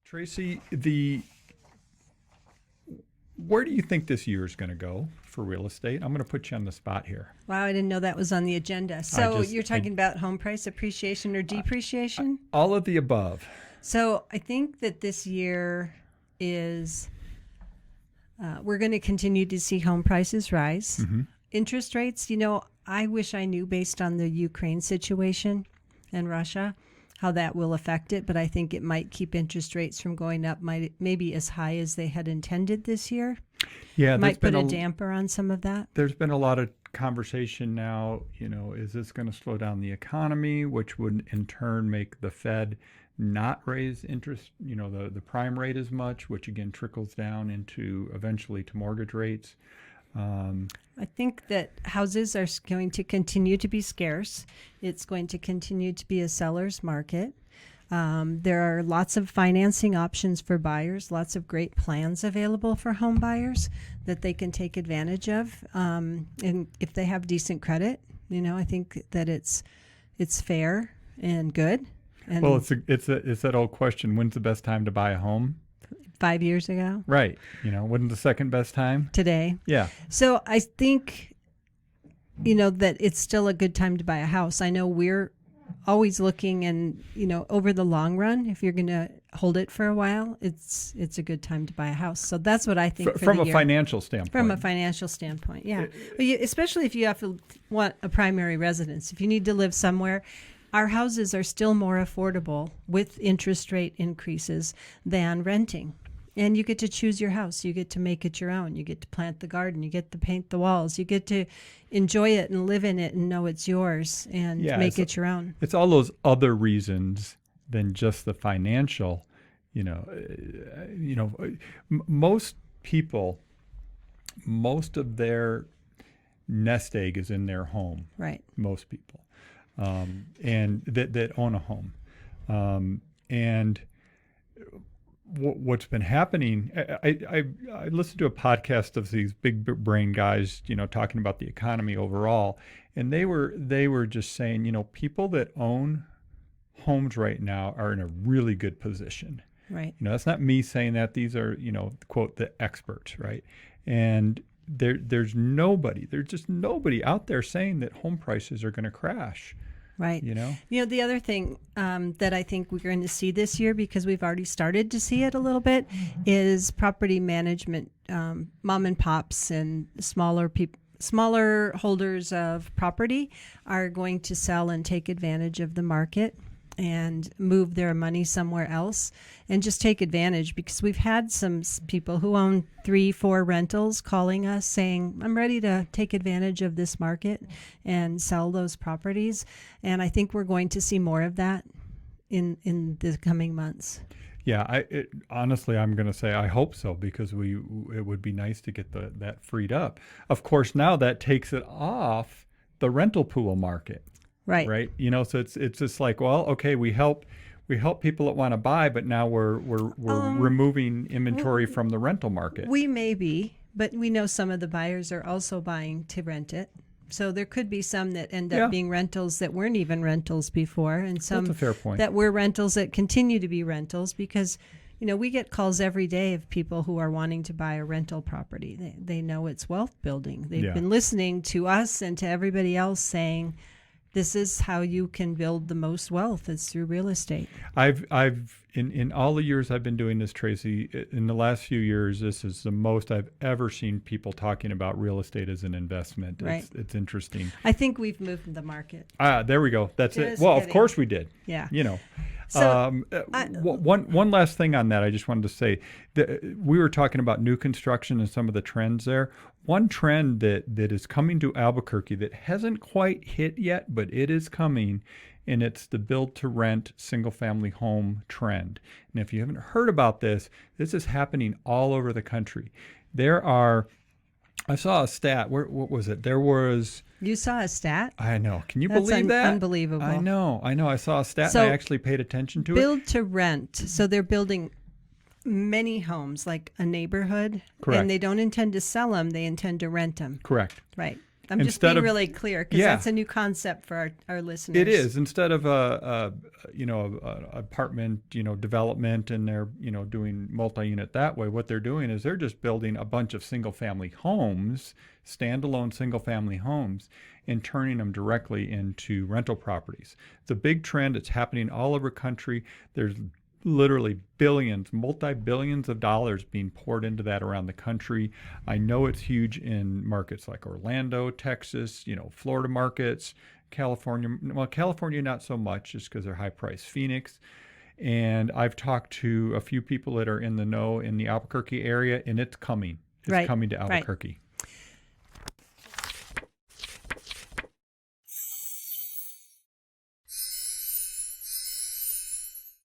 Tracy, where do you think this year is going to go for real estate? I'm going to put you on the spot here. Wow, I didn't know that was on the agenda. So you're talking about home price appreciation or depreciation? All of the above. So I think that this year is we're going to continue to see home prices rise. Mm-hmm. Interest rates, I wish I knew based on the Ukraine situation and Russia how that will affect it, but I think it might keep interest rates from going up maybe as high as they had intended this year. Yeah, might put a damper on some of that. There's been a lot of conversation now, is this going to slow down the economy, which would in turn make the Fed not raise interest, the prime rate as much, which again trickles down into eventually to mortgage rates. I think that houses are going to continue to be scarce. It's going to continue to be a seller's market. There are lots of financing options for buyers, lots of great plans available for home buyers that they can take advantage of. And if they have decent credit, I think that it's fair and good. And well, it's that old question: when's the best time to buy a home? 5 years ago. Right. When's the second best time? Today. Yeah. So I think, that it's still a good time to buy a house. I know we're always looking and, over the long run, if you're going to hold it for a while, it's a good time to buy a house. So that's what I think from a financial standpoint. From a financial standpoint, yeah. Especially if you want a primary residence. If you need to live somewhere, our houses are still more affordable with interest rate increases than renting. And you get to choose your house. You get to make it your own. You get to plant the garden. You get to paint the walls. You get to enjoy it and live in it and know it's yours and make it your own. It's all those other reasons than just the financial. Most people, most of their nest egg is in their home. Right. Most people. And that own a home. And what's been happening, I listened to a podcast of these big brain guys, talking about the economy overall, and they were just saying, people that own homes right now are in a really good position. Right. That's not me saying that. These are, quote, the experts, right? And there's just nobody out there saying that home prices are going to crash. Right. The other thing that I think we're going to see this year, because we've already started to see it a little bit, is property management, mom and pops and smaller holders of property are going to sell and take advantage of the market and move their money somewhere else and just take advantage, because we've had some people who own 3-4 rentals calling us saying, I'm ready to take advantage of this market and sell those properties. And I think we're going to see more of that in the coming months. Yeah, honestly, I'm going to say I hope so, because it would be nice to get that freed up. Of course, now that takes it off the rental pool market. Right. Right. So it's just like, well, okay, we help people that want to buy, but now we're removing inventory from the rental market. We may be, but we know some of the buyers are also buying to rent it. So there could be some that end up being rentals that weren't even rentals before, and some That's a fair point. that were rentals that continue to be rentals, because we get calls every day of people who are wanting to buy a rental property. They know it's wealth building. They've been listening to us and to everybody else saying, this is how you can build the most wealth. It's through real estate. I've in all the years I've been doing this, Tracy, in the last few years, this is the most I've ever seen people talking about real estate as an investment. Right. It's interesting. I think we've moved the market. There we go. That's Just it. Well, kidding. Of course we did. Yeah. So, one last thing on that, I just wanted to say that we were talking about new construction and some of the trends there. One trend that is coming to Albuquerque that hasn't quite hit yet, but it is coming, and it's the build-to-rent single-family home trend. And if you haven't heard about this is happening all over the country. I saw a stat. What was it? You saw a stat? I know. Can you believe that? Unbelievable. I know. I saw a stat, So, and I actually paid attention to it. Build to rent. So they're building many homes, like a neighborhood. Correct. And they don't intend to sell them. They intend to rent them. Correct. Right. I'm just being really clear because that's a new concept for our listeners. It is. Instead of a apartment, development, and they're, doing multi-unit that way, what they're doing is they're just building a bunch of single-family homes, standalone single-family homes, and turning them directly into rental properties. It's a big trend. It's happening all over the country. There's literally billions, multi-billions of dollars being poured into that around the country. I know it's huge in markets like Orlando, Texas, Florida markets, California. Well, California, not so much just because they're high priced. Phoenix. And I've talked to a few people that are in the know in the Albuquerque area, and it's coming. It's coming to Albuquerque.